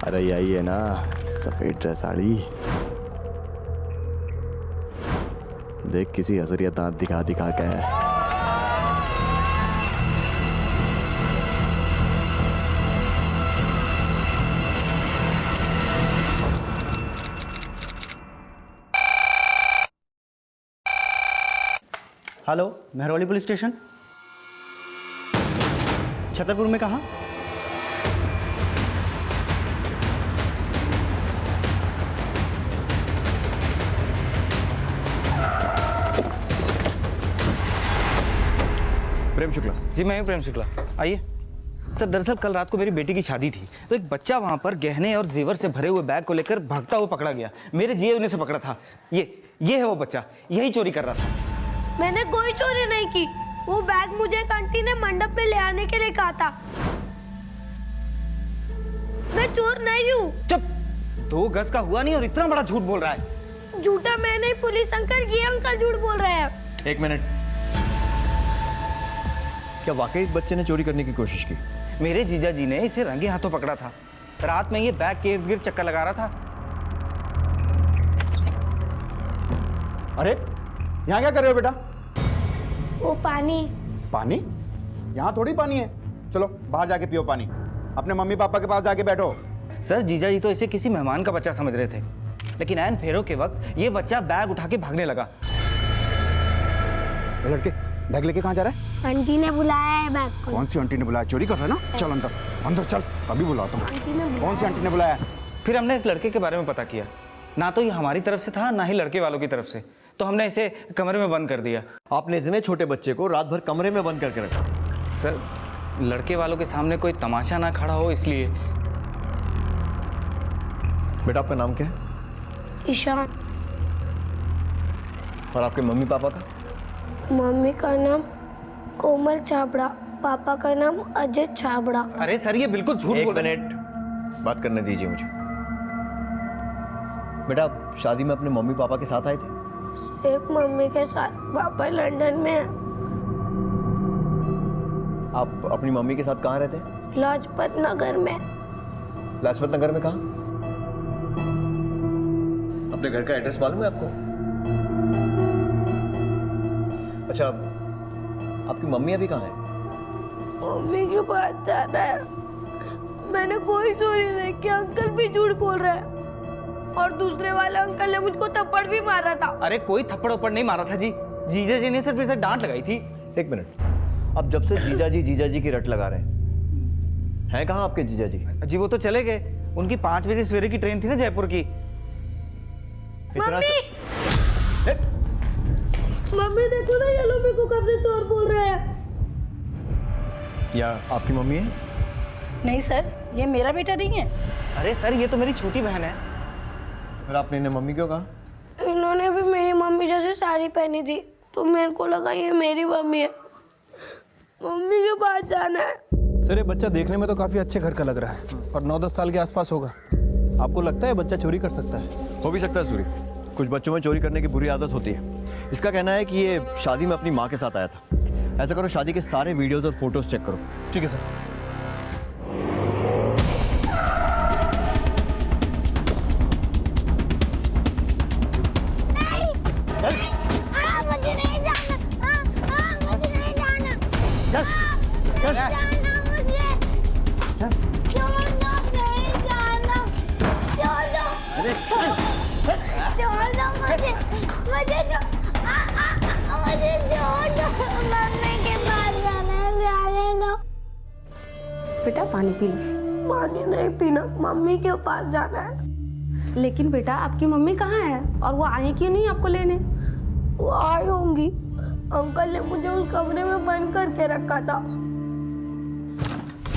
अरे यही है ना, सफेद ड्रेस साड़ी। देख किसी हसरिया दांत दिखा दिखा के है। Hello, Mehrauli police station. Chhatarpur में कहाँ? प्रेम शुक्ला। जी मैं हूँ प्रेम शुक्ला, आइए। सर दरअसल कल रात को मेरी बेटी की शादी थी, तो एक बच्चा वहाँ पर गहने और जेवर से भरे हुए बैग को लेकर भागता हुआ पकड़ा गया। मेरे जिए उन्हें से पकड़ा था। ये है वो बच्चा, यही चोरी कर रहा था। मैंने कोई चोरी नहीं की। वो बैग मुझे एक आंटी ने मंडप में ले आने के लिए कहा था। मैं चोर नहीं हूँ। चुप! 2 गज का हुआ नहीं और इतना बड़ा झूठ बोल रहा है। झूठा मैं नहीं, पुलिस अंकल, ये अंकल झूठ बोल रहे हैं। एक मिनट, क्या वाकई इस बच्चे ने चोरी करने की कोशिश की? मेरे जीजा जी ने इसे रंगे हाथों पकड़ा था। रात में ये बैग के इर्द गिर्द चक्कर लगा रहा था। अरे यहाँ क्या कर रहे हो बेटा? वो पानी। पानी? यहाँ थोड़ी पानी है। चलो बाहर जाके पियो पानी। अपने मम्मी पापा के पास जाके बैठो। सर जीजा जी तो इसे किसी मेहमान का बच्चा समझ रहे थे, लेकिन ऐन फेरों के वक्त ये बच्चा बैग उठा के भागने लगा। ये लड़के बैग लेके कहाँ जा रहा है? आंटी ने बुलाया है बैग को। कौन सी आंटी ने बुलाया? चोरी कर रहा है ना? चल अंदर, अंदर चल, अभी बुलाता हूँ। कौन सी आंटी ने बुलाया? फिर हमने इस लड़के के बारे में पता किया। ना तो ये हमारी तरफ से था, ना ही लड़के वालों की तरफ से। तो हमने इसे कमरे में बंद कर दिया। आपने इतने छोटे बच्चे को रात भर कमरे में बंद करके रखा? सर लड़के वालों के सामने कोई तमाशा ना खड़ा हो, इसलिए। बेटा आपका नाम क्या है? ईशान। और आपके मम्मी पापा का? मम्मी का नाम कोमल छाबड़ा, पापा का नाम अजय छाबड़ा। अरे सर ये बिल्कुल झूठ एक बोल रहे हैं। मिनट बात करने दीजिए मुझे। बेटा आप शादी में अपने मम्मी पापा के साथ आए थे? एक मम्मी के साथ, पापा लंदन में है। आप अपनी मम्मी के साथ कहाँ रहते हैं? लाजपत नगर में। लाजपत नगर में कहाँ? अपने घर का एड्रेस मालूम है आपको? अच्छा, आपकी मम्मी अभी कहाँ है? मम्मी के पास जाना है। मैंने कोई चोरी नहीं की। अंकल भी झूठ बोल रहा है, और दूसरे वाले अंकल ने मुझको थप्पड़ भी मारा था। अरे कोई थप्पड़ उप्पड़ नहीं मारा था जी। जीजा जी ने सिर्फ इसे डांट लगाई थी। एक मिनट, अब जब से जीजा जी की रट लगा रहे हैं कहाँ आपके जीजा जी? जी वो तो चले गए। उनकी 5 बजे सवेरे की ट्रेन थी ना जयपुर की। मम्मी! मम्मी देखो ना, ये लोग मेरे को कब से चोर बोल रहे हैं। या आपकी मम्मी है? नहीं सर, ये मेरा बेटा नहीं है। अरे सर ये तो मेरी छोटी बहन है। फिर आपने इन्हें मम्मी क्यों कहा? इन्होंने भी मेरी मम्मी जैसे साड़ी पहनी थी, तो मेरे को लगा ये मेरी मम्मी है। मम्मी के पास जाना है। सर ये बच्चा देखने में तो काफ़ी अच्छे घर का लग रहा है और 9-10 साल के आसपास होगा। आपको लगता है बच्चा चोरी कर सकता है? हो भी सकता है सूरी, कुछ बच्चों में चोरी करने की बुरी आदत होती है। इसका कहना है कि ये शादी में अपनी माँ के साथ आया था। ऐसा करो, शादी के सारे वीडियोस और फोटोज चेक करो। ठीक है सर। मुझे नहीं जाना। मुझे नहीं जाना। जाना मुझे। छोड़ दो, नहीं जाना। छोड़ दो। छोड़ दो मुझे। मुझे छोड़ दो। मम्मी के पास जाना है, जाने दो। बेटा पानी पी लो। पानी नहीं पीना, मम्मी के पास जाना है। लेकिन बेटा आपकी मम्मी कहाँ है और वो आए क्यों नहीं आपको लेने? वो आई होंगी। अंकल ने मुझे उस कमरे में बंद करके रखा था।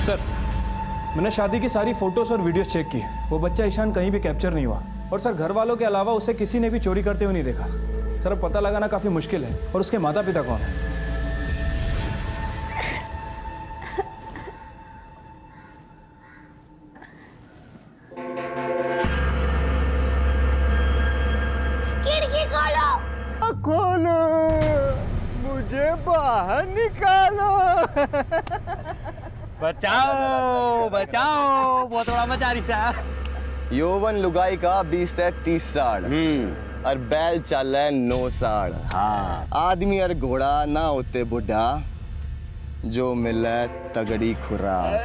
सर मैंने शादी की सारी फोटोज और वीडियोस चेक की। वो बच्चा ईशान कहीं भी कैप्चर नहीं हुआ। और सर घर वालों के अलावा उसे किसी ने भी चोरी करते हुए नहीं देखा। सर अब पता लगाना काफ़ी मुश्किल है। और उसके माता पिता कौन है? खिड़की खोलो। खोलो, मुझे बाहर निकालो। बचाओ बचाओ, बहुत बड़ा मचा रिसा। यौवन लुगाई का 20 से 30 साल और बैल चल है 9 साल। हाँ आदमी और घोड़ा ना होते बुढ़ा, जो मिले तगड़ी खुराक।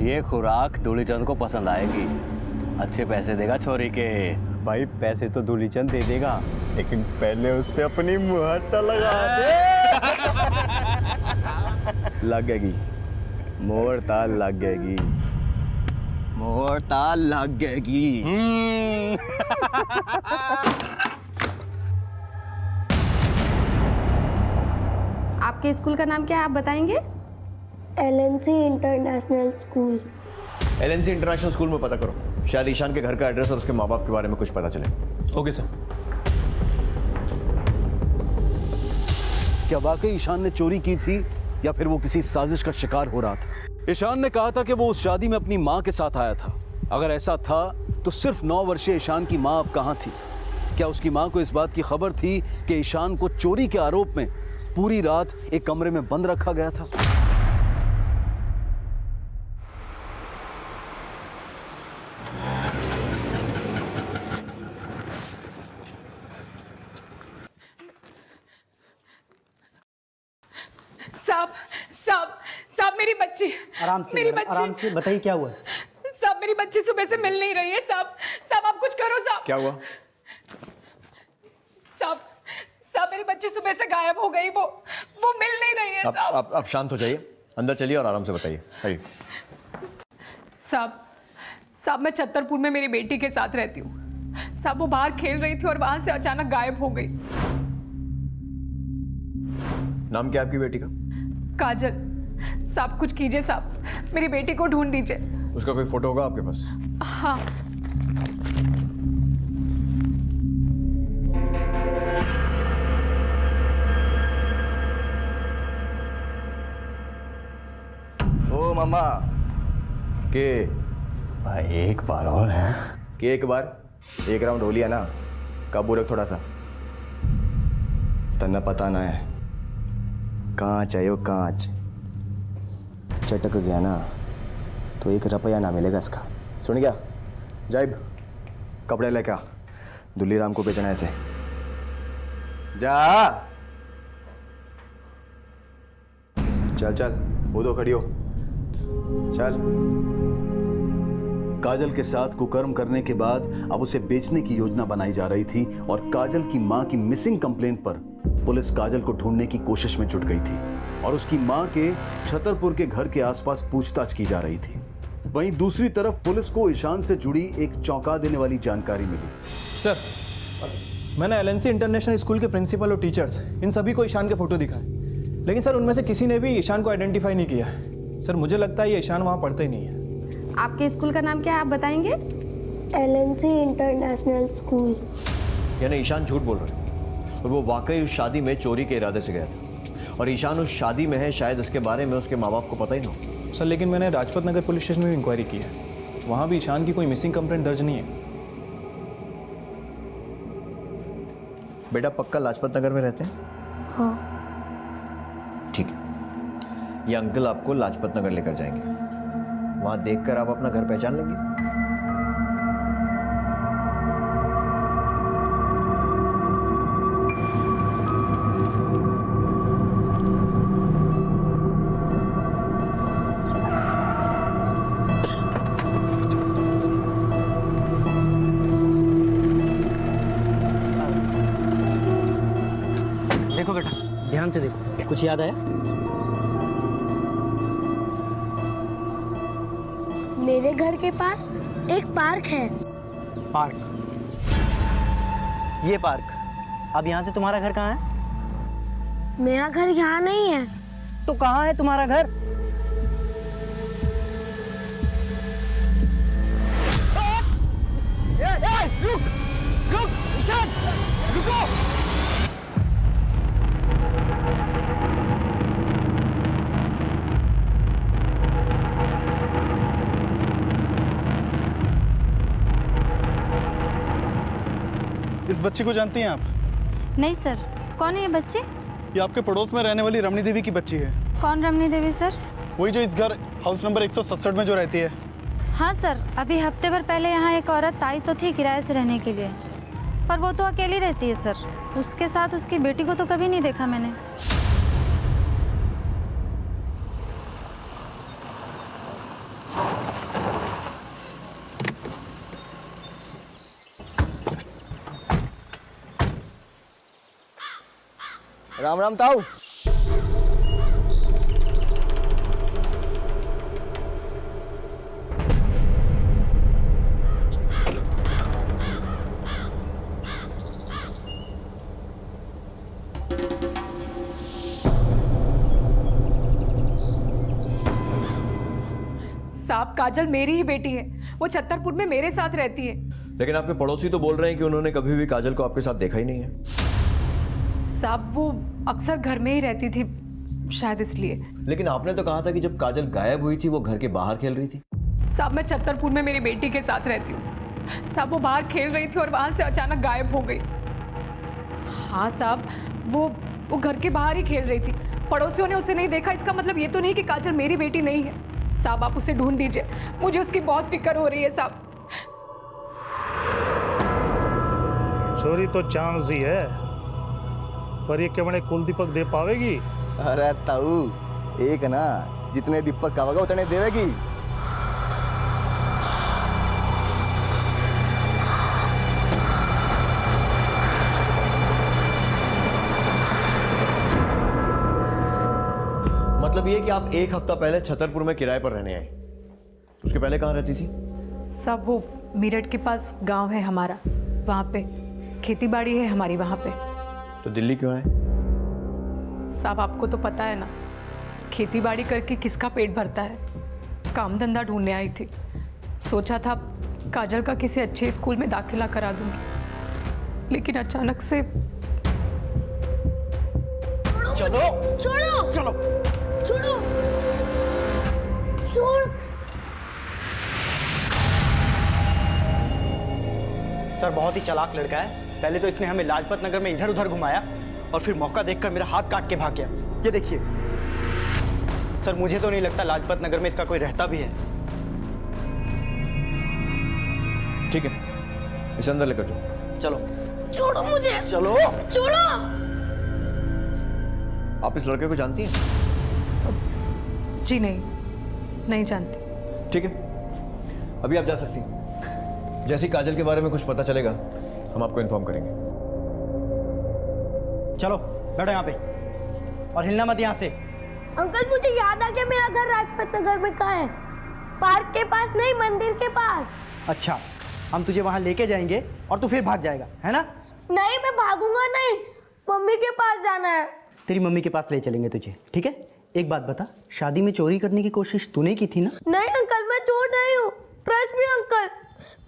ये खुराक दूलीचंद को पसंद आएगी। अच्छे पैसे देगा छोरी के। भाई पैसे तो दूलीचंद दे देगा, लेकिन पहले उस पे अपनी मुहर तो लगा दे। लगेगी मोहर ता लगेगी, मोहर ता लगेगी। आपके स्कूल का नाम क्या है, आप बताएंगे? LNC international school. LNC international school में पता करो, शायद ईशान के घर का एड्रेस और उसके माँ बाप के बारे में कुछ पता चले। Okay sir. क्या वाकई ईशान ने चोरी की थी या फिर वो किसी साजिश का शिकार हो रहा था? ईशान ने कहा था कि वो उस शादी में अपनी माँ के साथ आया था। अगर ऐसा था तो सिर्फ 9 वर्षीय ईशान की माँ अब कहाँ थी? क्या उसकी माँ को इस बात की खबर थी कि ईशान को चोरी के आरोप में पूरी रात एक कमरे में बंद रखा गया था? साहब साहब साहब मेरी बच्ची, आराम से मेरी बच्ची, आराम से बताइए क्या हुआ? साहब मेरी बच्ची सुबह से मिल नहीं रही है। साहब साहब आप कुछ करो साहब। क्या हुआ? साहब साहब मेरी बच्ची सुबह से गायब हो गई, वो मिल नहीं रही है साहब। आप शांत हो जाइए, अंदर चलिए और आराम से बताइए। आइए। साहब मैं छतरपुर में मेरी बेटी के साथ रहती हूँ। साहब वो बाहर खेल रही थी और वहां से अचानक गायब हो गई। नाम क्या आपकी बेटी का? काजल। साहब कुछ कीजिए साहब, मेरी बेटी को ढूंढ दीजिए। उसका कोई फोटो होगा आपके पास? हाँ। ओ मामा के भाई एक बार और है कि एक बार एक राउंड हो लिया ना, काबू रख थोड़ा सा। तन्ना पता ना है, कांच है यो कांच, चटक गया ना तो 1 रुपया ना मिलेगा इसका। सुन गया? जाइब कपड़े लेके आ, दुल्ली राम को बेचना है ऐसे। जा चल चल, वो दो खड़ी हो, चल। काजल के साथ कुकर्म करने के बाद अब उसे बेचने की योजना बनाई जा रही थी और काजल की मां की मिसिंग कंप्लेंट पर पुलिस काजल को ढूंढने की कोशिश में जुट गई थी और उसकी मां के छतरपुर के घर के आसपास पूछताछ की जा रही थी। वहीं दूसरी तरफ पुलिस को ईशान से जुड़ी एक चौंका देने वाली जानकारी मिली। सर मैंने LNC इंटरनेशनल स्कूल के प्रिंसिपल और टीचर्स इन सभी को ईशान के फोटो दिखाए, लेकिन सर उनमें से किसी ने भी ईशान को आइडेंटिफाई नहीं किया है। सर मुझे लगता है ये ईशान वहाँ पढ़ता ही नहीं है। आपके स्कूल का नाम क्या है, आप बताएंगे? LNC international school. यानी ईशान झूठ बोल रहा है और वो वाकई उस शादी में चोरी के इरादे से गया था और ईशान उस शादी में है, शायद इसके बारे में उसके माँ बाप को पता ही ना हो। सर लेकिन मैंने राजपत नगर पुलिस स्टेशन में भी इंक्वायरी की है, वहाँ भी ईशान की कोई मिसिंग कंप्लेंट दर्ज नहीं है। बेटा पक्का लाजपत नगर में रहते हैं? हाँ। ठीक है, ये अंकल आपको लाजपत नगर लेकर जाएंगे, वहां देखकर आप अपना घर पहचान लेंगे। देखो बेटा, ध्यान से देखो, कुछ याद आया? मेरे घर के पास एक पार्क है। पार्क? ये पार्क? अब यहाँ से तुम्हारा घर कहाँ है? मेरा घर यहाँ नहीं है। तो कहाँ है तुम्हारा घर? रुक रुक ईशान, रुको। इस बच्ची को जानती हैं आप? नहीं सर, कौन है ये बच्चे? ये आपके पड़ोस में रहने वाली रमणी देवी की बच्ची है। कौन रमणी देवी सर? वही जो इस घर हाउस नंबर 167 में जो रहती है। हाँ सर, अभी हफ्ते भर पहले यहाँ एक औरत आई तो थी किराए से रहने के लिए, पर वो तो अकेली रहती है सर। उसके साथ उसकी बेटी को तो कभी नहीं देखा मैंने। राम राम ताऊ। साहब, काजल मेरी ही बेटी है। वो छतरपुर में मेरे साथ रहती है। लेकिन आपके पड़ोसी तो बोल रहे हैं कि उन्होंने कभी भी काजल को आपके साथ देखा ही नहीं है। साहब, वो अक्सर घर में ही रहती थी, शायद इसलिए। लेकिन आपने तो कहा था कि जब काजल गायब हुई थी वो घर के बाहर खेल रही थी। साहब, मैं छतरपुर में मेरी बेटी के साथ रहती हूँ। साहब, वो बाहर खेल रही थी और वहां से अचानक गायब हो गई। हाँ साहब, वो घर के बाहर ही खेल रही थी। पड़ोसियों ने उसे नहीं देखा। इसका मतलब ये तो नहीं कि काजल मेरी बेटी नहीं है। साहब, आप उसे ढूंढ दीजिए, मुझे उसकी बहुत फिक्र हो रही है साहब। चोरी तो चांस ही है, पर ये क्या बड़े कुल दीपक दे पावेगी? अरे ताऊ, एक ना जितने दीपक खावेगा उतने देवेगी। मतलब ये कि आप एक हफ्ता पहले छतरपुर में किराए पर रहने आए। उसके पहले कहाँ रहती थी? साहब, वो मेरठ के पास गांव है हमारा, वहाँ पे खेती बाड़ी है हमारी वहाँ पे। तो दिल्ली क्यों आए? साहब, आपको तो पता है ना, खेती बाड़ी करके किसका पेट भरता है। काम धंधा ढूंढने आई थी। सोचा था काजल का किसी अच्छे स्कूल में दाखिला करा दूंगी, लेकिन अचानक से। चलो छोड़ो, चलो छोड़ो, छोड़। सर, बहुत ही चालाक लड़का है। पहले तो इसने हमें लाजपत नगर में इधर उधर घुमाया और फिर मौका देखकर मेरा हाथ काट के भाग गया। ये देखिए सर, मुझे तो नहीं लगता लाजपत नगर में इसका कोई रहता भी है। ठीक है, इसे अंदर लेकर जाओ। चलो। छोड़ो मुझे, चलो। छोड़ो। आप इस लड़के को जानती हैं? जी नहीं जानती। ठीक है, अभी आप जा सकती हैं। जैसे ही काजल के बारे में कुछ पता चलेगा हम आपको इन्फॉर्म करेंगे। चलो बैठो यहाँ पे और हिलना मत यहाँ से। अंकल, मुझे याद आ गया, मेरा घर लाजपत नगर में कहाँ है? पार्क के पास नहीं, मंदिर के पास। अच्छा, हम तुझे वहाँ लेके जाएंगे और तू फिर भाग जाएगा, है ना? नहीं, मैं भागूंगा नहीं, मम्मी के पास जाना है। तेरी मम्मी के पास ले चलेंगे तुझे, ठीक है? एक बात बता, शादी में चोरी करने की कोशिश तूने की थी ना? नहीं अंकल, मैं चोर नहीं हूँ। ट्रस्ट मी अंकल,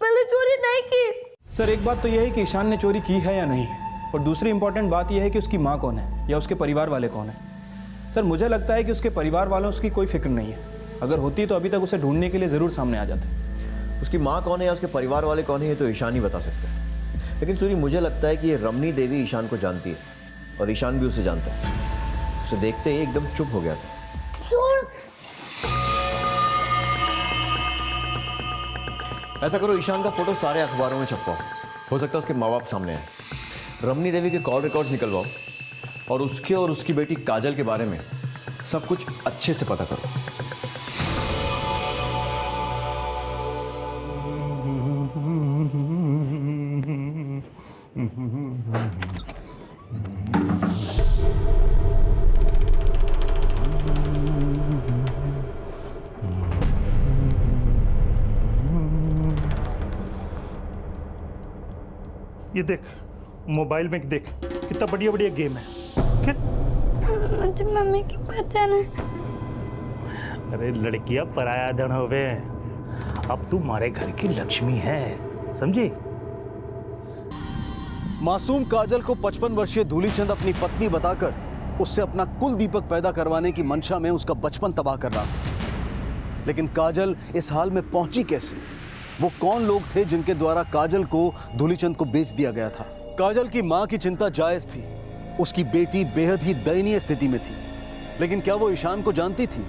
मैंने चोरी नहीं की। सर, एक बात तो यह है कि ईशान ने चोरी की है या नहीं, और दूसरी इंपॉर्टेंट बात यह है कि उसकी माँ कौन है या उसके परिवार वाले कौन है। सर, मुझे लगता है कि उसके परिवार वालों उसकी कोई फिक्र नहीं है। अगर होती तो अभी तक उसे ढूंढने के लिए ज़रूर सामने आ जाते। उसकी माँ कौन है या उसके परिवार वाले कौन है ये तो ईशान ही बता सकते हैं। लेकिन सूरी, मुझे लगता है कि ये रमनी देवी ईशान को जानती है और ईशान भी उसे जानता है। उसे देखते ही एकदम चुप हो गया था। ऐसा करो, ईशान का फोटो सारे अखबारों में छपवाओ। हो सकता है उसके माँ बाप सामने आए। रमनी देवी के कॉल रिकॉर्ड्स निकलवाओ और उसके और उसकी बेटी काजल के बारे में सब कुछ अच्छे से पता करो। ये देख, मोबाइल में देख, कितना बढ़िया बढ़िया गेम है। क्या? मुझे मम्मी के पास जाना है। अरे लड़कियां पराया धन होवे, अब तू हमारे घर की लक्ष्मी है, समझी? मासूम काजल को 55 वर्षीय धूलीचंद अपनी पत्नी बताकर उससे अपना कुल दीपक पैदा करवाने की मंशा में उसका बचपन तबाह कर रहा था। लेकिन काजल इस हाल में पहुंची कैसे? वो कौन लोग थे जिनके द्वारा काजल को धूलीचंद को बेच दिया गया था? काजल की मां की चिंता जायज थी। उसकी बेटी बेहद ही दयनीय स्थिति में थी। लेकिन क्या वो ईशान को जानती थी?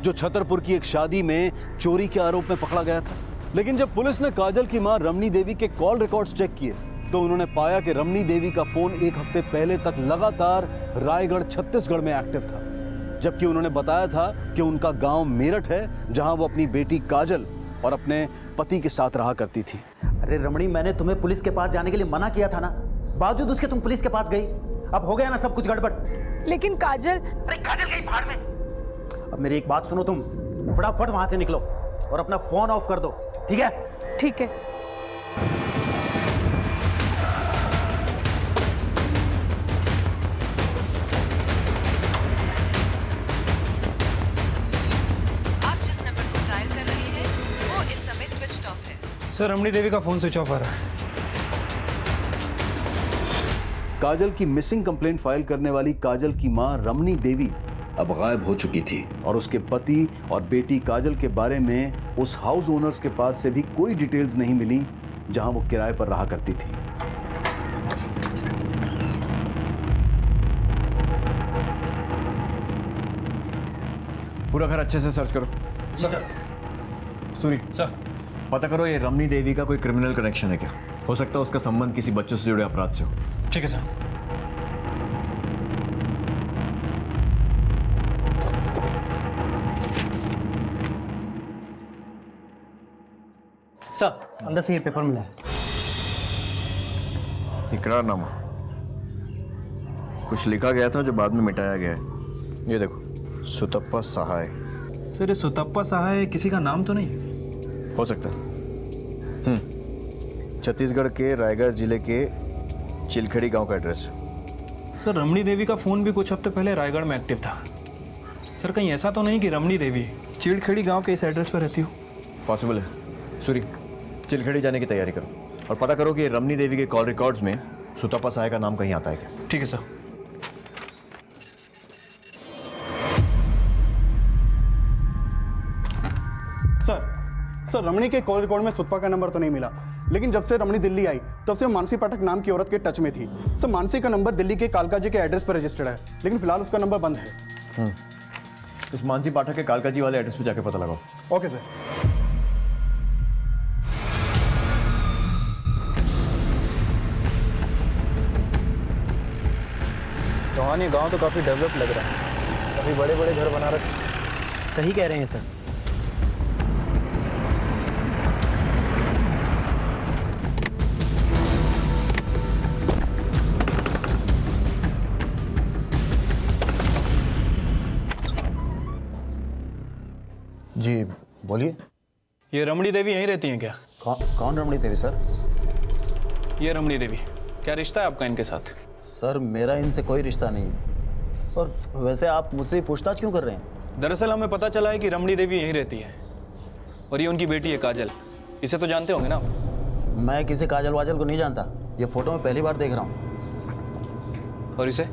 जो छतरपुर की एक शादी में चोरी के आरोप में पकड़ा गया था। लेकिन जब पुलिस ने काजल की मां रमनी देवी के कॉल रिकॉर्ड्स चेक किए तो उन्होंने पाया कि रमनी देवी का फोन एक हफ्ते पहले तक लगातार रायगढ़ छत्तीसगढ़ में एक्टिव था, जबकि उन्होंने बताया था कि उनका गांव मेरठ है जहां वो अपनी बेटी काजल और अपने पति के साथ रहा करती थी। अरे रमणी, मैंने तुम्हें पुलिस के पास जाने के लिए मना किया था ना, बावजूद उसके तुम पुलिस के पास गई। अब हो गया ना सब कुछ गड़बड़। लेकिन काजल, अरे काजल गई भाड़ में। अब मेरी एक बात सुनो, तुम फटाफट वहां से निकलो और अपना फोन ऑफ कर दो, ठीक है? ठीक है। आप जिस नंबर को डायल कर रहे हैं वो इस समय स्विच ऑफ है। सर, रमणी देवी का फोन स्विच ऑफ आ रहा है। काजल की मिसिंग कंप्लेंट फाइल करने वाली काजल की मां रमनी देवी अब गायब हो चुकी थी और उसके पति और बेटी काजल के बारे में उस हाउस ओनर्स के पास से भी कोई डिटेल्स नहीं मिली जहां वो किराए पर रहा करती थी। पूरा घर अच्छे से सर्च करो। सर। सूरी सर, पता करो ये रमनी देवी का कोई क्रिमिनल कनेक्शन है क्या? हो सकता है उसका संबंध किसी बच्चों से जुड़े अपराध से हो। ठीक है सर। सर, अंदर से ये पेपर मिला है। इकरारनामा कुछ लिखा गया था जो बाद में मिटाया गया है। ये देखो, सुतप्पा सहाय। सर, ये सुतप्पा सहाय किसी का नाम तो नहीं? हो सकता है। छत्तीसगढ़ के रायगढ़ जिले के चिलखड़ी गांव का एड्रेस। सर, रमणी देवी का फोन भी कुछ हफ्ते पहले रायगढ़ में एक्टिव था। सर, कहीं ऐसा तो नहीं कि रमणी देवी चिलखड़ी गांव के इस एड्रेस पर रहती हो? पॉसिबल है। सूरी, चिलखड़ी जाने की तैयारी करो और पता करो कि रमनी देवी के कॉल रिकॉर्ड्स में सुतप्पा सहाय का नाम कहीं आता है क्या। ठीक है सर। सर, रमणी के कॉल रिकॉर्ड में सुतपा का नंबर तो नहीं मिला, लेकिन जब से रमणी दिल्ली आई तब से मानसी पाठक नाम की औरत के टच में थी। सर, मानसी का नंबर दिल्ली के कालकाजी के एड्रेस पर रजिस्टर्ड है, लेकिन फिलहाल उसका नंबर बंद है। इस मानसी पाठक के कालकाजी वाले एड्रेस पे जाके पता लगाओ। Okay sir. चौहान, ये गांव तो काफी डेवलप लग रहा है, काफी बड़े बड़े घर बना रखे। सही कह रहे हैं सर। जी बोलिए। ये रमणी देवी यहीं रहती हैं क्या? कौन रमणी देवी सर? ये रमणी देवी, क्या रिश्ता है आपका इनके साथ? सर, मेरा इनसे कोई रिश्ता नहीं है। और वैसे आप मुझसे पूछताछ क्यों कर रहे हैं? दरअसल हमें पता चला है कि रमणी देवी यहीं रहती है और ये उनकी बेटी है काजल। इसे तो जानते होंगे ना आप? मैं किसी काजल वाजल को नहीं जानता, ये फोटो में पहली बार देख रहा हूँ। और इसे?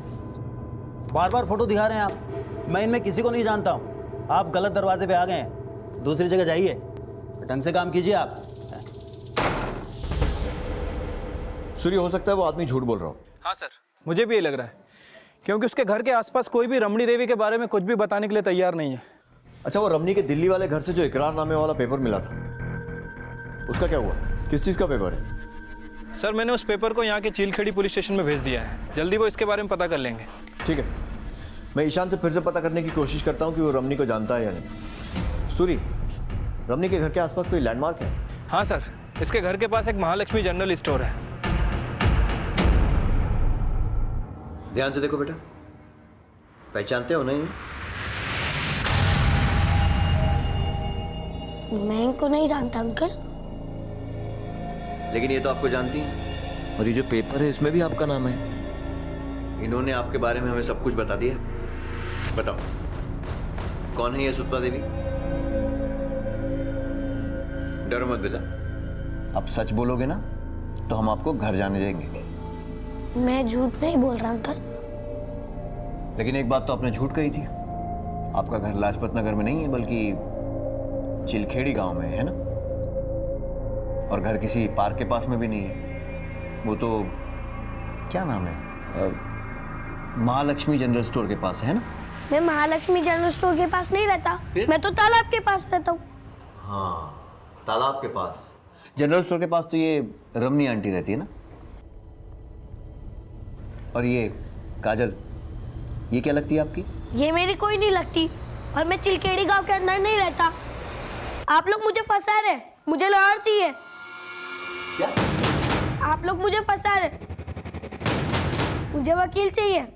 बार बार फोटो दिखा रहे हैं आप। मैं इनमें किसी को नहीं जानता हूँ। आप गलत दरवाजे पे आ गए हैं, दूसरी जगह जाइए, ढंग से काम कीजिए आप। सूर्य, हो सकता है वो आदमी झूठ बोल रहा हो। हाँ सर, मुझे भी ये लग रहा है, क्योंकि उसके घर के आसपास कोई भी रमणी देवी के बारे में कुछ भी बताने के लिए तैयार नहीं है। अच्छा, वो रमनी के दिल्ली वाले घर से जो इकरारनामे वाला पेपर मिला था, उसका क्या हुआ? किस चीज़ का पेपर है? सर, मैंने उस पेपर को यहाँ के चीलखेड़ी पुलिस स्टेशन में भेज दिया है। जल्दी वो इसके बारे में पता कर लेंगे। ठीक है, मैं ईशान से फिर से पता करने की कोशिश करता हूँ कि वो रमनी को जानता है या नहीं। सूरी, रमनी के घर के आसपास कोई लैंडमार्क है? हाँ सर, इसके घर के पास एक महालक्ष्मी जनरल स्टोर है। ध्यान से देखो बेटा, पहचानते हो नहीं? मैं इनको नहीं जानता अंकल। लेकिन ये तो आपको जानती हैं। और ये जो पेपर है इसमें भी आपका नाम है। इन्होंने आपके बारे में हमें सब कुछ बता दिया। बताओ, कौन है ये सुतपा देवी? डरो मत बेटा, आप सच बोलोगे ना तो हम आपको घर जाने देंगे। मैं झूठ नहीं बोल रहा अंकल। लेकिन एक बात तो आपने झूठ कही थी, आपका घर लाजपत नगर में नहीं है बल्कि चिलखेड़ी गांव में है ना? और घर किसी पार्क के पास में भी नहीं है, वो तो क्या नाम है, महालक्ष्मी जनरल स्टोर के पास है ना? मैं महालक्ष्मी जनरल स्टोर के पास नहीं रहता, मैं तो तालाब के पास रहता हूँ। हाँ, तालाब के पास। जनरल स्टोर के पास तो ये रमनी आंटी रहती है ना? और ये काजल, ये क्या लगती है आपकी? ये मेरी कोई नहीं लगती और मैं चिलकेड़ी गांव के अंदर नहीं रहता। आप लोग मुझे फंसा रहे, मुझे लॉयर चाहिए। क्या? आप लोग मुझे फंसा रहे, मुझे वकील चाहिए।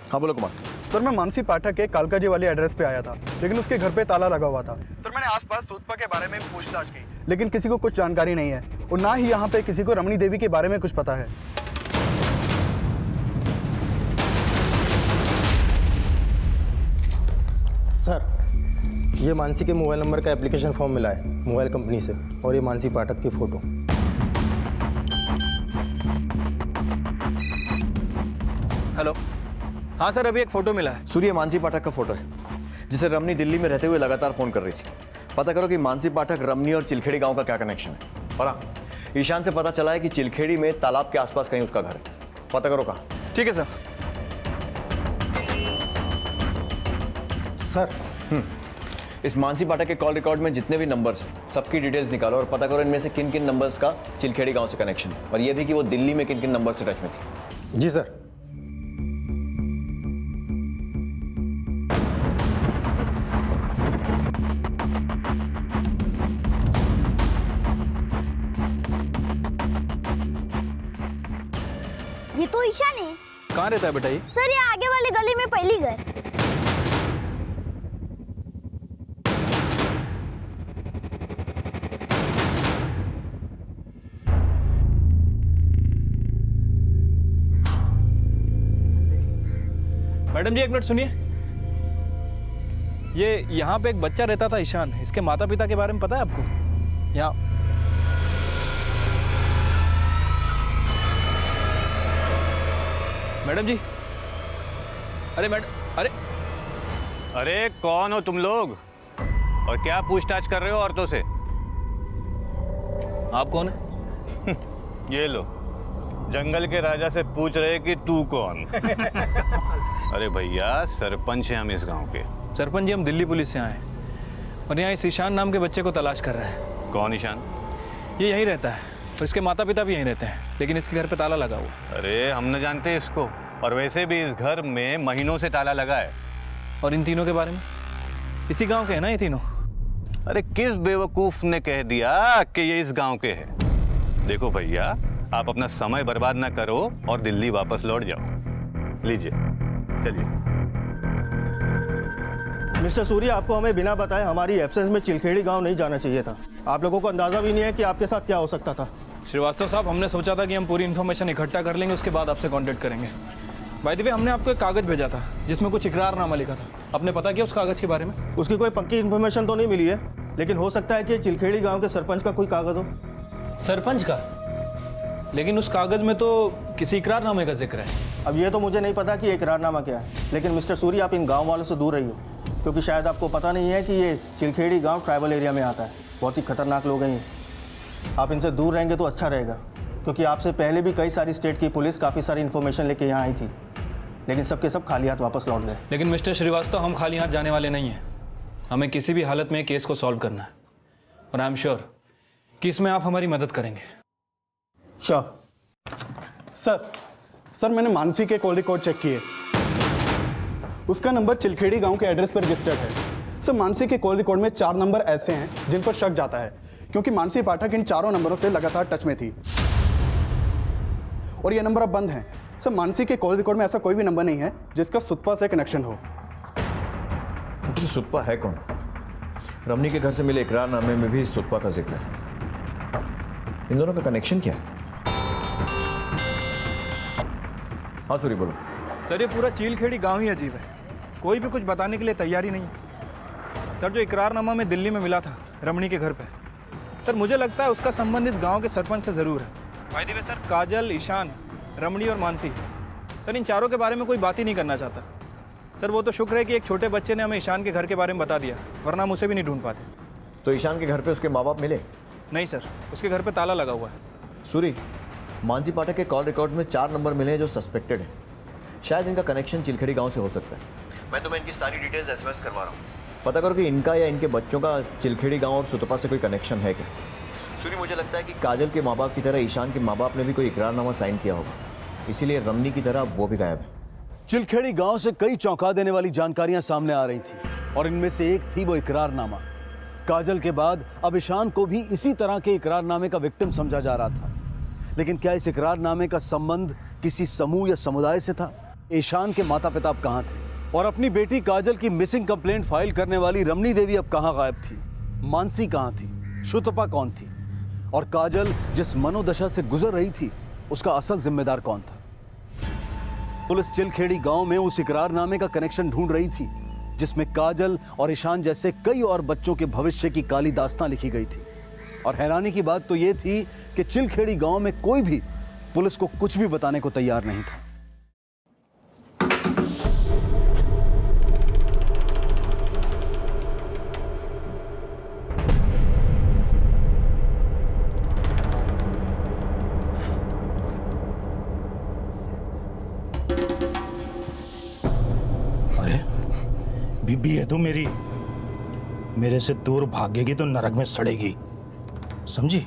हाँ बोलो कुमार। सर मैं मानसी पाठक के कालका जी वाले एड्रेस पे आया था, लेकिन उसके घर पे ताला लगा हुआ था। सर मैंने आसपास सूतपा के बारे में भी पूछताछ की, लेकिन किसी को कुछ जानकारी नहीं है और ना ही यहाँ पे किसी को रमणी देवी के बारे में कुछ पता है। सर ये मानसी के मोबाइल नंबर का एप्लीकेशन फॉर्म मिला है मोबाइल कंपनी से, और ये मानसी पाठक की फ़ोटो। हेलो, हाँ सर, अभी एक फ़ोटो मिला है। सूर्य मानसी पाठक का फोटो है, जिसे रमनी दिल्ली में रहते हुए लगातार फ़ोन कर रही थी। पता करो कि मानसी पाठक रमनी और चिलखेड़ी गांव का क्या कनेक्शन है। और हाँ, ईशान से पता चला है कि चिलखेड़ी में तालाब के आसपास कहीं उसका घर है। पता करो कहाँ। ठीक है सर। सर इस मानसी पाठक के कॉल रिकॉर्ड में जितने भी नंबर्स हैं, सबकी डिटेल्स निकालो और पता करो इनमें से किन किन नंबर्स का चिलखेड़ी गांव से कनेक्शन है, और ये भी कि वो दिल्ली में किन किन नंबर से टच में थी। जी सर। ये तो ईशान है। कहाँ रहता है बेटा ये? सर ये आगे वाली गली में पहली घर। मैडम जी एक मिनट सुनिए। ये यहाँ पे एक बच्चा रहता था ईशान, इसके माता पिता के बारे में पता है आपको? यहाँ मैडम जी। अरे मैडम, अरे कौन हो तुम लोग और क्या पूछताछ कर रहे हो औरतों से? आप कौन है? ये लो, जंगल के राजा से पूछ रहे कि तू कौन? अरे भैया, सरपंच हैं हम इस गांव के। सरपंच जी, हम दिल्ली पुलिस से आए हैं और यहाँ इस ईशान नाम के बच्चे को तलाश कर रहे हैं। कौन ईशान? ये यहीं रहता है और इसके माता पिता भी यहीं रहते हैं, लेकिन इसके घर पे ताला लगा हुआ। अरे हम न जानते इसको, और वैसे भी इस घर में महीनों से ताला लगा है। और इन तीनों के बारे में? इसी गांव के हैं ना ये तीनों? अरे किस बेवकूफ ने कह दिया कि ये इस गांव के हैं? देखो भैया, आप अपना समय बर्बाद ना करो और दिल्ली वापस लौट जाओ। लीजिए, चलिए। मिस्टर सूर्य, आपको हमें बिना बताए हमारी एब्सेंस में चिलखेड़ी गांव नहीं जाना चाहिए था। आप लोगों को अंदाजा भी नहीं है कि आपके साथ क्या हो सकता था। श्रीवास्तव साहब, हमने सोचा था कि हम पूरी इन्फॉर्मेशन इकट्ठा कर लेंगे, उसके बाद आपसे कांटेक्ट करेंगे। बाय द वे, हमने आपको एक कागज भेजा था जिसमें कुछ इकरारनामा लिखा था। आपने पता किया उस कागज के बारे में? उसकी कोई पक्की इन्फॉर्मेशन तो नहीं मिली है, लेकिन हो सकता है कि चिलखेड़ी गांव के सरपंच का कोई कागज हो। सरपंच का? लेकिन उस कागज में तो किसी इकरारनामे का जिक्र है। अब ये तो मुझे नहीं पता कि इकरारनामा क्या है, लेकिन मिस्टर सूर्य, आप इन गाँव वालों से दूर रहिए, क्योंकि शायद आपको पता नहीं है कि ये चिलखेड़ी गाँव ट्राइबल एरिया में आता है। बहुत ही खतरनाक लोग हैं ये। आप इनसे दूर रहेंगे तो अच्छा रहेगा, क्योंकि आपसे पहले भी कई सारी स्टेट की पुलिस काफ़ी सारी इन्फॉर्मेशन लेके यहाँ आई थी, लेकिन सबके सब खाली हाथ वापस लौट गए। लेकिन मिस्टर श्रीवास्तव, हम खाली हाथ जाने वाले नहीं हैं। हमें किसी भी हालत में केस को सॉल्व करना है, और आई एम श्योर कि इसमें आप हमारी मदद करेंगे। श्योर। सर मैंने मानसी के कॉल रिकॉर्ड चेक किए। उसका नंबर चिलखेड़ी गांव के एड्रेस पर रजिस्टर्ड है। सर मानसी के कॉल रिकॉर्ड में 4 नंबर ऐसे हैं जिन पर शक जाता है, क्योंकि मानसी पाठक इन 4 नंबरों से लगातार टच में थी, और ये नंबर अब बंद हैं। सर मानसी के कॉल रिकॉर्ड में ऐसा कोई भी नंबर नहीं है जिसका सुतपा से कनेक्शन हो। तो सुतपा है कौन? रमनी के घर से मिले इकरारनामे में भी सुतपा का जिक्र है। इन दोनों का कनेक्शन क्या है? हाँ सूरी बोलो। सर ये पूरा चिलखेड़ी गांव ही अजीब है। कोई भी कुछ बताने के लिए तैयार ही नहीं है। सर, जो इकरारनामा में दिल्ली में मिला था रमणी के घर पे, सर मुझे लगता है उसका संबंध इस गांव के सरपंच से ज़रूर है। बाय द वे सर, काजल, ईशान, रमणी और मानसी, सर इन चारों के बारे में कोई बात ही नहीं करना चाहता। सर वो तो शुक्र है कि एक छोटे बच्चे ने हमें ईशान के घर के बारे में बता दिया, वरना हम उसे भी नहीं ढूंढ पाते। तो ईशान के घर पे उसके माँ बाप मिले? नहीं सर, उसके घर पे ताला लगा हुआ है। सूरी, मानसी पाठक के कॉल रिकॉर्ड्स में 4 नंबर मिले हैं जो सस्पेक्टेड है। शायद इनका कनेक्शन चिलखेड़ी गांव से हो सकता है। मैं तुम्हें इनकी सारी डिटेल्स एसएमएस करवा रहा हूँ। पता करो कि इनका या इनके बच्चों का चिलखेड़ी गांव और सुतपा से कोई कनेक्शन है क्या। सूरी, मुझे लगता है कि काजल के माँ बाप की तरह ईशान के माँ बाप ने भी कोई इकरारनामा साइन किया होगा, इसीलिए रमनी की तरह वो भी गायब है। चिलखेड़ी गांव से कई चौंका देने वाली जानकारियां सामने आ रही थी और इनमें से एक थी वो इकरारनामा। काजल के बाद अब ईशान को भी इसी तरह के इकरारनामे का विक्टिम समझा जा रहा था। लेकिन क्या इस इकरारनामे का संबंध किसी समूह या समुदाय से था? ईशान के माता पिता अब कहाँ थे? और अपनी बेटी काजल की मिसिंग कंप्लेंट फाइल करने वाली रमनी देवी अब कहाँ गायब थी? मानसी कहाँ थी? शुतपा कौन थी? और काजल जिस मनोदशा से गुजर रही थी उसका असल जिम्मेदार कौन था? पुलिस चिलखेड़ी गांव में उस इकरारनामे का कनेक्शन ढूंढ रही थी जिसमें काजल और ईशान जैसे कई और बच्चों के भविष्य की काली दास्तां लिखी गई थी। और हैरानी की बात तो यह थी कि चिलखेड़ी गांव में कोई भी पुलिस को कुछ भी बताने को तैयार नहीं था। बीबी है तो मेरे से दूर भागेगी तो नरक में सड़ेगी, समझी?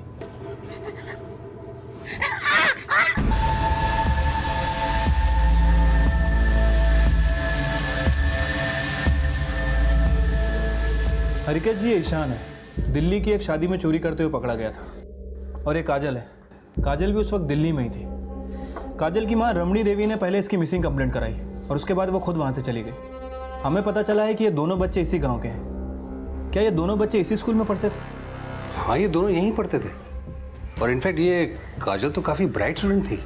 हरिकेश जी, ये ईशान है, दिल्ली की एक शादी में चोरी करते हुए पकड़ा गया था। और ये काजल है, काजल भी उस वक्त दिल्ली में ही थी। काजल की माँ रमणी देवी ने पहले इसकी मिसिंग कंप्लेंट कराई और उसके बाद वो खुद वहाँ से चली गई। हमें पता चला है कि ये दोनों बच्चे इसी गांव के हैं। क्या ये दोनों बच्चे इसी स्कूल में पढ़ते थे? हाँ, ये दोनों यहीं पढ़ते थे और इनफैक्ट ये काजल तो काफ़ी ब्राइट स्टूडेंट थी।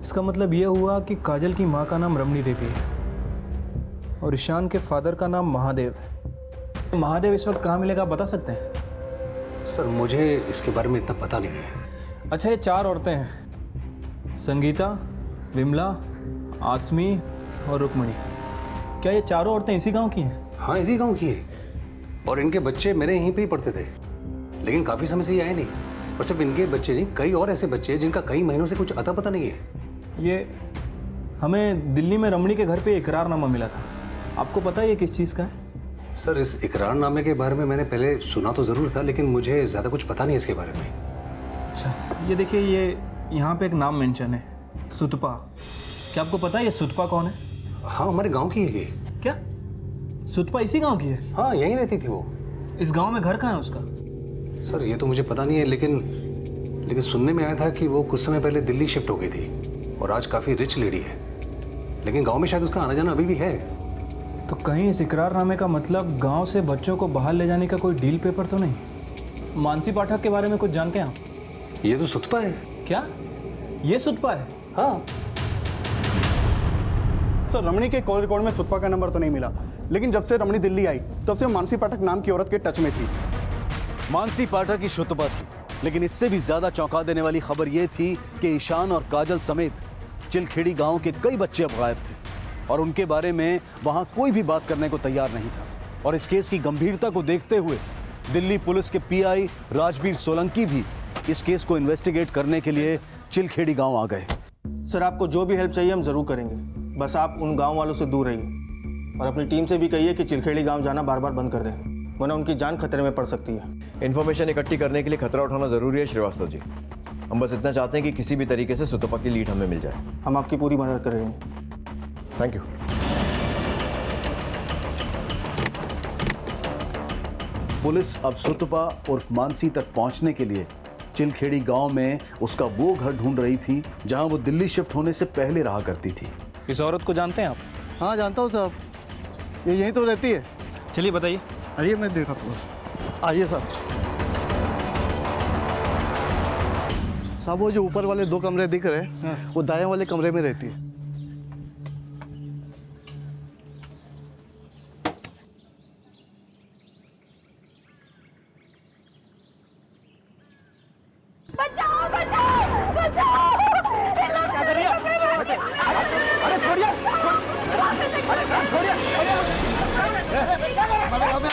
इसका मतलब ये हुआ कि काजल की माँ का नाम रमणी देवी है और ईशान के फादर का नाम महादेव है। महादेव इस वक्त कहाँ मिलेगा, बता सकते हैं? सर, मुझे इसके बारे में इतना पता नहीं है। अच्छा, ये 4 औरतें हैं, संगीता, विमला, आसमी और रुक्मणी। क्या ये चारों औरतें इसी गांव की हैं? हाँ, इसी गांव की है और इनके बच्चे मेरे यहीं पे ही पढ़ते थे, लेकिन काफ़ी समय से ये आए नहीं। और सिर्फ इनके बच्चे नहीं, कई और ऐसे बच्चे हैं जिनका कई महीनों से कुछ अता पता नहीं है। ये हमें दिल्ली में रमणी के घर पे इकरारनामा मिला था, आपको पता है ये किस चीज़ का है? सर, इस इकरारनामे के बारे में मैंने पहले सुना तो ज़रूर था, लेकिन मुझे ज़्यादा कुछ पता नहीं इसके बारे में। अच्छा, ये देखिए, ये यहाँ पे एक नाम मेंशन है, सुतपा। क्या आपको पता है ये सुतपा कौन है? हाँ, हमारे गांव की है ये। क्या सुतपा इसी गांव की है? हाँ, यहीं रहती थी वो। इस गांव में घर कहाँ है उसका? सर, ये तो मुझे पता नहीं है, लेकिन सुनने में आया था कि वो कुछ समय पहले दिल्ली शिफ्ट हो गई थी और आज काफ़ी रिच लेडी है, लेकिन गांव में शायद उसका आना जाना अभी भी है। तो कहीं इस इकरारनामे का मतलब गांव से बच्चों को बाहर ले जाने का कोई डील पेपर तो नहीं? मानसी पाठक के बारे में कुछ जानते हैं आप? ये तो सुतपा है। क्या ये सुतपा है? हाँ सर, रमणी के कॉल रिकॉर्ड में सुतपा का नंबर तो नहीं मिला, लेकिन जब से रमणी दिल्ली आई तब से मानसी पाठक नाम की औरत के टच में थी। मानसी पाठक की शुतपा थी, लेकिन इससे भी ज्यादा चौंका देने वाली खबर यह थी कि ईशान और काजल समेत चिलखेड़ी गांव के कई बच्चे अब गायब थे और उनके बारे में वहां कोई भी बात करने को तैयार नहीं था। और इस केस की गंभीरता को देखते हुए दिल्ली पुलिस के पीआई राजवीर सोलंकी भी इस केस को इन्वेस्टिगेट करने के लिए चिलखेड़ी गांव आ गए। सर, आपको जो भी हेल्प चाहिए हम ज़रूर करेंगे, बस आप उन गांव वालों से दूर रहिए और अपनी टीम से भी कहिए कि चिलखेड़ी गांव जाना बार बार बंद कर दें, वरना उनकी जान खतरे में पड़ सकती है। इन्फॉर्मेशन इकट्ठी करने के लिए खतरा उठाना ज़रूरी है श्रीवास्तव जी। हम बस इतना चाहते हैं कि किसी भी तरीके से सुतपा की लीड हमें मिल जाए। हम आपकी पूरी मदद कर रहे हैं। Thank you. पुलिस अब सुतपा उर्फ मानसी तक पहुंचने के लिए चिलखेड़ी गांव में उसका वो घर ढूंढ रही थी जहां वो दिल्ली शिफ्ट होने से पहले रहा करती थी। इस औरत को जानते हैं आप? हाँ, जानता हूँ साहब, ये यहीं तो रहती है। चलिए बताइए। आइए, मैं देखा तो। आइए साहब। साहब, वो जो ऊपर वाले 2 कमरे दिख रहे हैं, वो दाएं वाले कमरे में रहती है।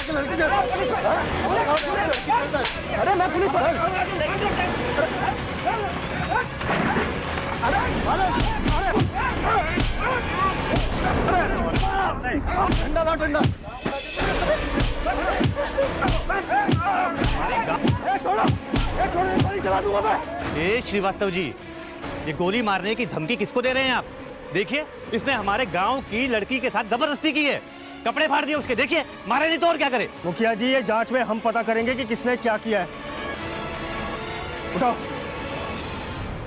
अरे मैं पुलिस ठंडा ना ठंडा ए श्रीवास्तव जी, ये गोली मारने की धमकी किसको दे रहे हैं आप? देखिए, इसने हमारे गांव की लड़की के साथ जबरदस्ती की है, कपड़े फाड़ दिए उसके। देखिए, मारे नहीं तो और क्या करे? मुखिया जी, ये जांच में हम पता करेंगे कि किसने क्या किया है। उठाओ।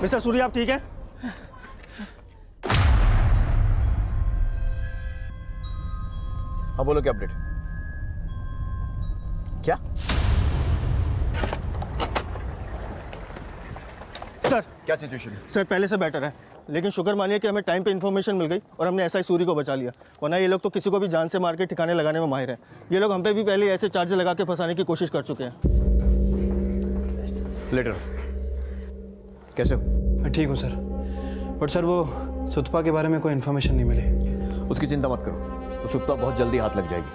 मिस्टर सूरी, आप ठीक है? हाँ बोलो, क्या अपडेट? क्या? सर क्या सिचुएशन? सर पहले से बेटर है, लेकिन शुक्र मानिए कि हमें टाइम पे इन्फॉर्मेशन मिल गई और हमने एसआई सूरी को बचा लिया, वरना ये लोग तो किसी को भी जान से मार के ठिकाने लगाने में माहिर हैं। ये लोग हम पे भी पहले ऐसे चार्जेस लगा के फंसाने की कोशिश कर चुके हैं। लेटर कैसे हो? मैं ठीक हूँ सर, बट सर वो सुतपा के बारे में कोई इन्फॉर्मेशन नहीं मिली। उसकी चिंता मत करो, तो सुतपा बहुत जल्दी हाथ लग जाएगी।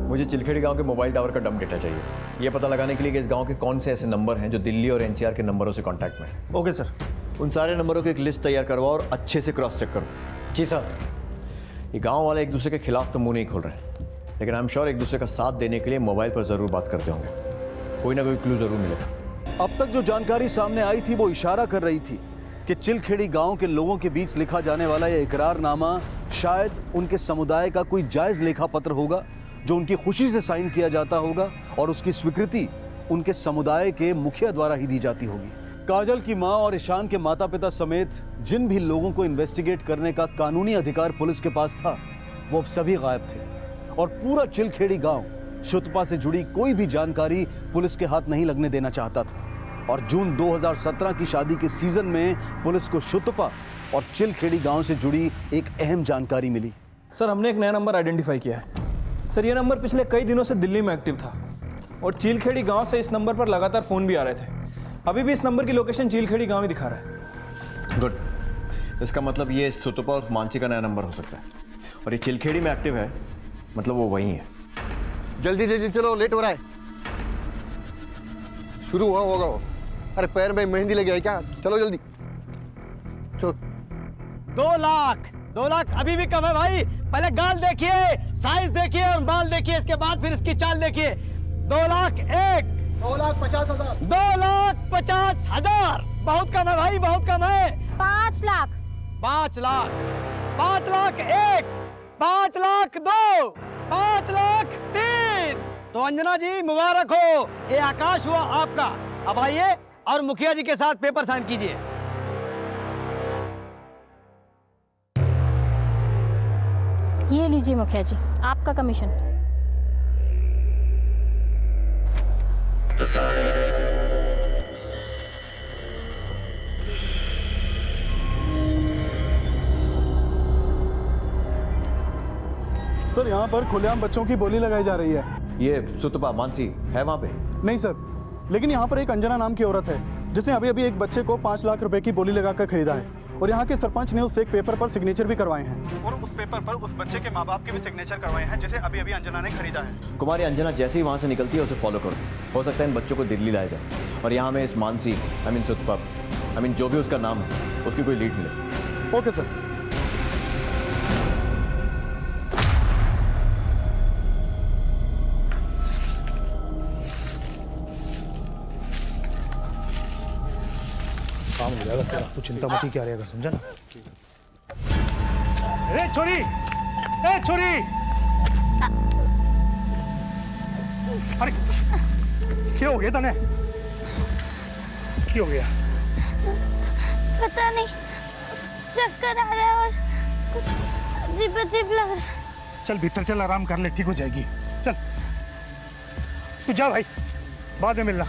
मुझे चिलखेड़ी गांव के मोबाइल टावर का डंप डेटा चाहिए, ये पता लगाने के लिए कि इस गांव के कौन से ऐसे नंबर हैं जो दिल्ली और एनसीआर के नंबरों से कांटेक्ट में हैं। Okay sir. उन सारे नंबरों की एक लिस्ट तैयार करवाओ और अच्छे से क्रॉस चेक करो। जी सर। ये गांव वाले एक दूसरे के खिलाफ तो मुंह नहीं खोल रहे, लेकिन आई एम श्योर एक दूसरे का साथ देने के लिए मोबाइल पर जरूर बात करते होंगे, कोई ना कोई क्लू जरूर मिलेगा। अब तक जो जानकारी सामने आई थी वो इशारा कर रही थी कि चिलखेड़ी गांव के लोगों के बीच लिखा जाने वाला यह इकरारनामा शायद उनके समुदाय का कोई जायज लेखा पत्र होगा जो उनकी खुशी से साइन किया जाता होगा और उसकी स्वीकृति उनके समुदाय के मुखिया द्वारा ही दी जाती होगी। काजल की मां और ईशान के माता पिता समेत जिन भी लोगों को इन्वेस्टिगेट करने का कानूनी अधिकार पुलिस के पास था, वो अब सभी गायब थे और पूरा चिलखेड़ी गांव सुतपा से जुड़ी कोई भी जानकारी पुलिस के हाथ नहीं लगने देना चाहता था। और जून 2017 की शादी के सीजन में पुलिस को सुतपा और चिलखेड़ी गांव से जुड़ी एक अहम जानकारी मिली। सर हमने एक नया नंबर आइडेंटिफाई किया है। सर ये नंबर पिछले कई दिनों से दिल्ली में एक्टिव था और चिलखेड़ी गांव से इस नंबर पर लगातार फ़ोन भी आ रहे थे। अभी भी इस नंबर की लोकेशन चिलखेड़ी गांव ही दिखा रहा है। गुड, इसका मतलब ये सुतपा और मानसी का नया नंबर हो सकता है और ये चिलखेड़ी में एक्टिव है, मतलब वो वही है। जल्दी जल्दी चलो, लेट हो रहा है। शुरू हुआ होगा वो। अरे पैर में मेहंदी लगी है क्या? चलो जल्दी चलो। 2 लाख अभी भी कम है भाई। पहले गाल देखिए, साइज देखिए और माल देखिए, इसके बाद फिर इसकी चाल देखिए। 2 लाख 2,50,000। 2,50,000 बहुत कम है भाई, बहुत कम है। 5 लाख। 5 लाख 5 लाख 1, 5 लाख 2, 5 लाख 3। तो अंजना जी मुबारक हो, ये आकाश हुआ आपका। अब आइए और मुखिया जी के साथ पेपर साइन कीजिए। ये लीजिए मुखिया जी, आपका कमीशन। सर यहाँ पर खुलेआम बच्चों की बोली लगाई जा रही है। ये सुतपा मानसी है वहाँ पे? नहीं सर, लेकिन यहाँ पर एक अंजना नाम की औरत है जिसने अभी अभी एक बच्चे को 5 लाख रुपए की बोली लगाकर खरीदा है और यहाँ के सरपंच ने उससे एक पेपर पर सिग्नेचर भी करवाए हैं और उस पेपर पर उस बच्चे के माँ बाप के भी सिग्नेचर करवाए हैं जिसे अभी अभी अंजना ने खरीदा है। कुमारी अंजना जैसे ही वहाँ से निकलती है उसे फॉलो करो, हो सकता है इन बच्चों को दिल्ली लाया जाए और यहाँ में इस मानसी सुतपा जो भी उसका नाम है उसकी कोई लीड मिले। Okay sir. काम हो जाएगा तेरा, तू चिंता मत ही क्या रहेगा, समझा ना? ए छोरी, ए छोरी, अरे क्या हो गया तने? क्या हो गया? पता नहीं, चक्कर आ रहा है और कुछ अजीब अजीब लग रहा है। चल भीतर चल, आराम कर ले, ठीक हो जाएगी। चल तू जा भाई, बाद में मिलना।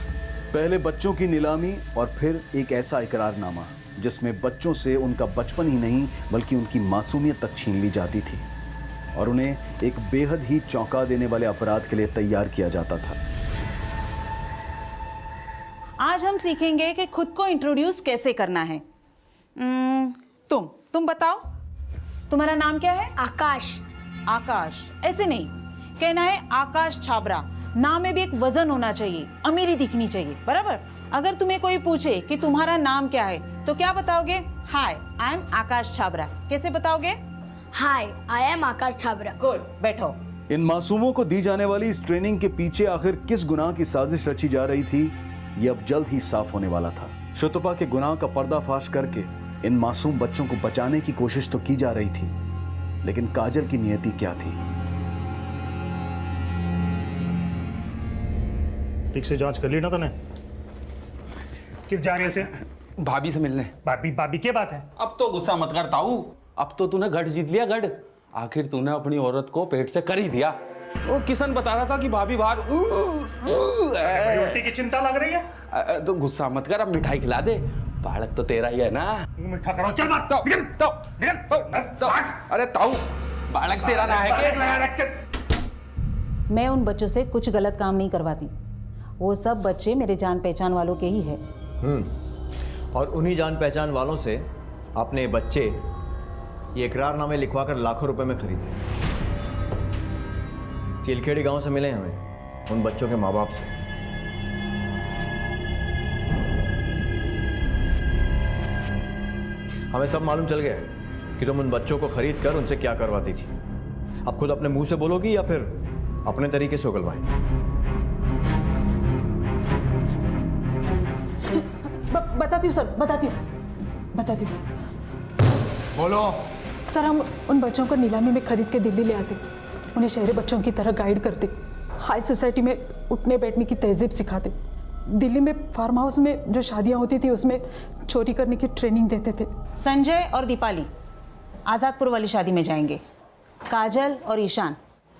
पहले बच्चों की नीलामी और फिर एक ऐसा इकरारनामा जिसमें बच्चों से उनका बचपन ही नहीं बल्कि उनकी मासूमियत तक छीन ली जाती थी और उन्हें एक बेहद ही चौंका देने वाले अपराध के लिए तैयार किया जाता था। आज हम सीखेंगे कि खुद को इंट्रोड्यूस कैसे करना है। तुम बताओ, तुम्हारा नाम क्या है? आकाश। आकाश ऐसे नहीं, कहना है आकाश छाबरा। नाम में भी एक वजन होना चाहिए, अमीरी दिखनी चाहिए, बराबर। अगर तुम्हें कोई पूछे कि तुम्हारा नाम क्या है तो क्या बताओगे? Hi, I am Akash Chhabra. कैसे बताओगे? Hi, I am Akash Chhabra. Good, बैठो। इन मासूमों को दी जाने वाली इस ट्रेनिंग के पीछे आखिर किस गुनाह की साजिश रची जा रही थी, ये अब जल्द ही साफ होने वाला था। शुतुपा के गुनाह का पर्दाफाश करके इन मासूम बच्चों को बचाने की कोशिश तो की जा रही थी, लेकिन काजल की नियति क्या थी? ठीक से जांच कर ली ना तूने? किस जा रही है से? भाभी से मिलने। भाभी क्या बात है? अब तो गुस्सा मत कर ताऊ, अब तो तूने गढ़ जीत लिया, गढ़। आखिर तूने अपनी औरत को पेट से कर ही दिया। वो किशन बता रहा था कि भाभी बाहर उल्टी की चिंता लग रही है। तो गुस्सा मत कर, अब मिठाई खिला दे। बालक तो तेरा ही है ना। मिठा करो, चल बात तो। अरे ताऊ, बालक तेरा ना है कि? मैं उन बच्चों से कुछ गलत काम नहीं करवाती। वो सब बच्चे मेरे जान पहचान वालों के ही है। और उन्हीं जान पहचान वालों से अपने बच्चे ये इकरारनामे लिखवाकर लाखों रुपए में खरीदे। चिलखेड़ी गांव से मिले हमें उन बच्चों के माँ बाप से। हमें सब मालूम चल गया कि तुम उन बच्चों को खरीद कर उनसे क्या करवाती थी। अब खुद अपने मुंह से बोलोगी या फिर अपने तरीके से उगलवाएं? बताती हूँ सर, बताती हूँ। बोलो। सर, हम उन बच्चों को नीलामी में खरीद के दिल्ली ले आते, उन्हें शहरी बच्चों की तरह गाइड करते, हाई सोसाइटी में उठने बैठने की तहजीब सिखाते, दिल्ली में फार्म हाउस में जो शादियां होती थी उसमें चोरी करने की ट्रेनिंग देते थे। संजय और दीपाली आज़ादपुर वाली शादी में जाएंगे, काजल और ईशान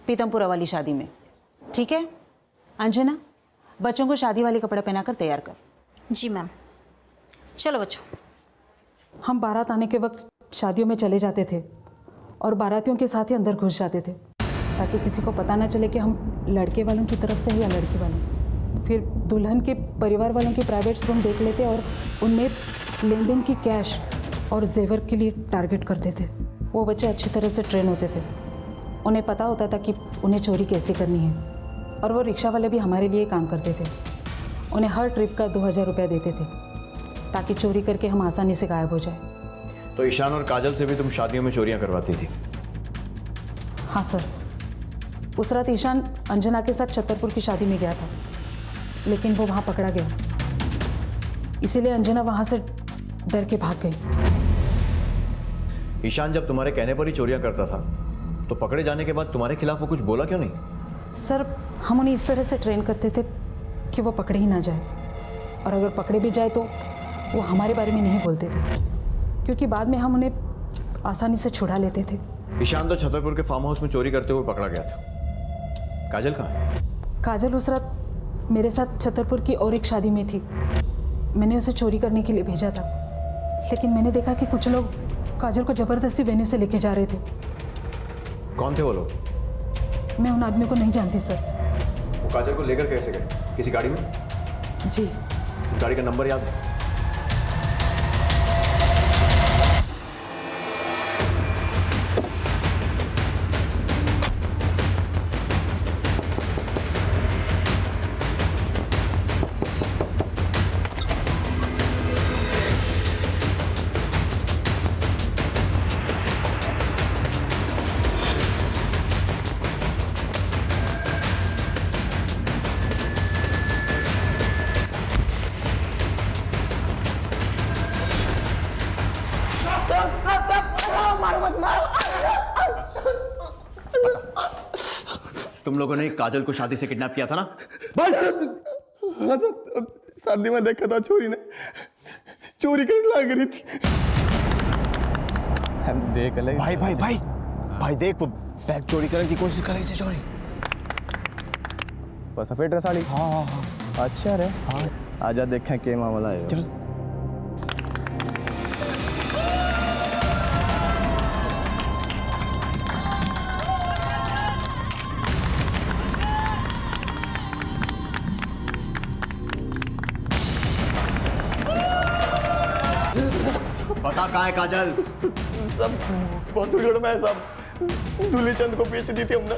पीतमपुरा वाली शादी में, ठीक है? अंजना, बच्चों को शादी वाले कपड़े पहनाकर तैयार कर। जी मैम। चलो बच्चों। हम बारात आने के वक्त शादियों में चले जाते थे और बारातियों के साथ ही अंदर घुस जाते थे, ताकि किसी को पता ना चले कि हम लड़के वालों की तरफ से हैं या लड़की वालों। फिर दुल्हन के परिवार वालों की प्राइवेट रूम देख लेते और उनमें लेन देन की कैश और जेवर के लिए टारगेट करते थे। वो बच्चे अच्छी तरह से ट्रेन होते थे, उन्हें पता होता था कि उन्हें चोरी कैसे करनी है, और वो रिक्शा वाले भी हमारे लिए काम करते थे। उन्हें हर ट्रिप का 2000 रुपया देते थे ताकि चोरी करके हम आसानी से गायब हो जाए। तो ईशान और काजल से भी तुम शादियों में चोरियां करवाती थी? हाँ सर, उस रात ईशान अंजना के साथ छतरपुर की शादी में गया था, लेकिन वो वहाँ पकड़ा गया, इसीलिए अंजना वहाँ से डर के भाग गई। ईशान जब तुम्हारे कहने पर ही चोरियां करता था तो पकड़े जाने के बाद तुम्हारे खिलाफ वो कुछ बोला क्यों नहीं? सर, हम उन्हें इस तरह से ट्रेन करते थे कि वो पकड़े ही ना जाए, और अगर पकड़े भी जाए तो वो हमारे बारे में नहीं बोलते थे, क्योंकि बाद में हम उन्हें आसानी से छुड़ा लेते थे। ईशान तो छतरपुर के फार्म हाउस में चोरी करते हुए पकड़ा गया था। काजल कहाँ है? काजल उस रात मेरे साथ छतरपुर की और एक शादी में थी। मैंने उसे चोरी करने के लिए भेजा था, लेकिन मैंने देखा कि कुछ लोग काजल को जबरदस्ती वेन्यू से लेके जा रहे थे। कौन थे वो लोग? मैं उन आदमियों को नहीं जानती सर। वो काजल को लेकर कैसे गए? किसी गाड़ी में? जी। उस गाड़ी का नंबर याद है? तुम लोगों ने काजल को शादी से किडनैप किया था ना? हाँ सर, शादी में देखा था चोरी ने चोरी करने लग रही थी। हम देख ले भाई देख, वो बैग चोरी करने की कोशिश कर रही थी। चोरी बस सफेद ड्रेस वाली। हाँ, अच्छा रे। हाँ, आजा देखें क्या मामला है। चल। बता कहाँ है काजल? सब बहुत उजड़ में है सब। दूली चंद को बेच दी थी हमने।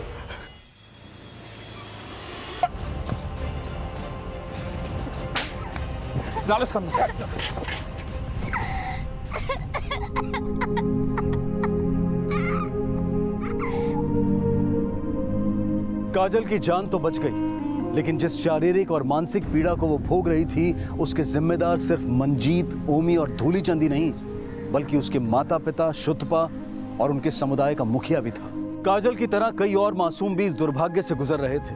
डालो इसका अंदर। काजल की जान तो बच गई, लेकिन जिस शारीरिक और मानसिक पीड़ा को वो भोग रही थी उसके जिम्मेदार सिर्फ मंजीत, ओमी और धूलीचंद ही नहीं, बल्कि उसके माता पिता, शुद्धपा और उनके समुदाय का मुखिया भी था। काजल की तरह कई और मासूम भी इस दुर्भाग्य से गुजर रहे थे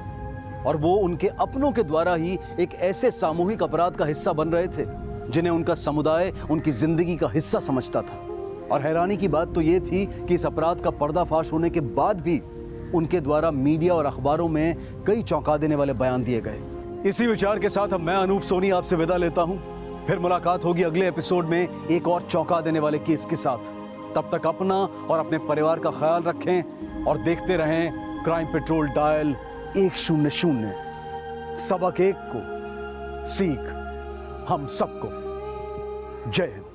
और वो उनके अपनों के द्वारा ही एक ऐसे सामूहिक अपराध का हिस्सा बन रहे थे जिन्हें उनका समुदाय उनकी जिंदगी का हिस्सा समझता था। और हैरानी की बात तो ये थी कि इस अपराध का पर्दाफाश होने के बाद भी उनके द्वारा मीडिया और अखबारों में कई चौंका देने वाले बयान दिए गए। इसी विचार के साथ अब मैं अनूप सोनी आपसे विदा लेता हूं। फिर मुलाकात होगी अगले एपिसोड में एक और चौंका देने वाले केस के साथ। तब तक अपना और अपने परिवार का ख्याल रखें और देखते रहें क्राइम पेट्रोल डायल 100। सबक एक को, सीख हम सबको। जय हिंद।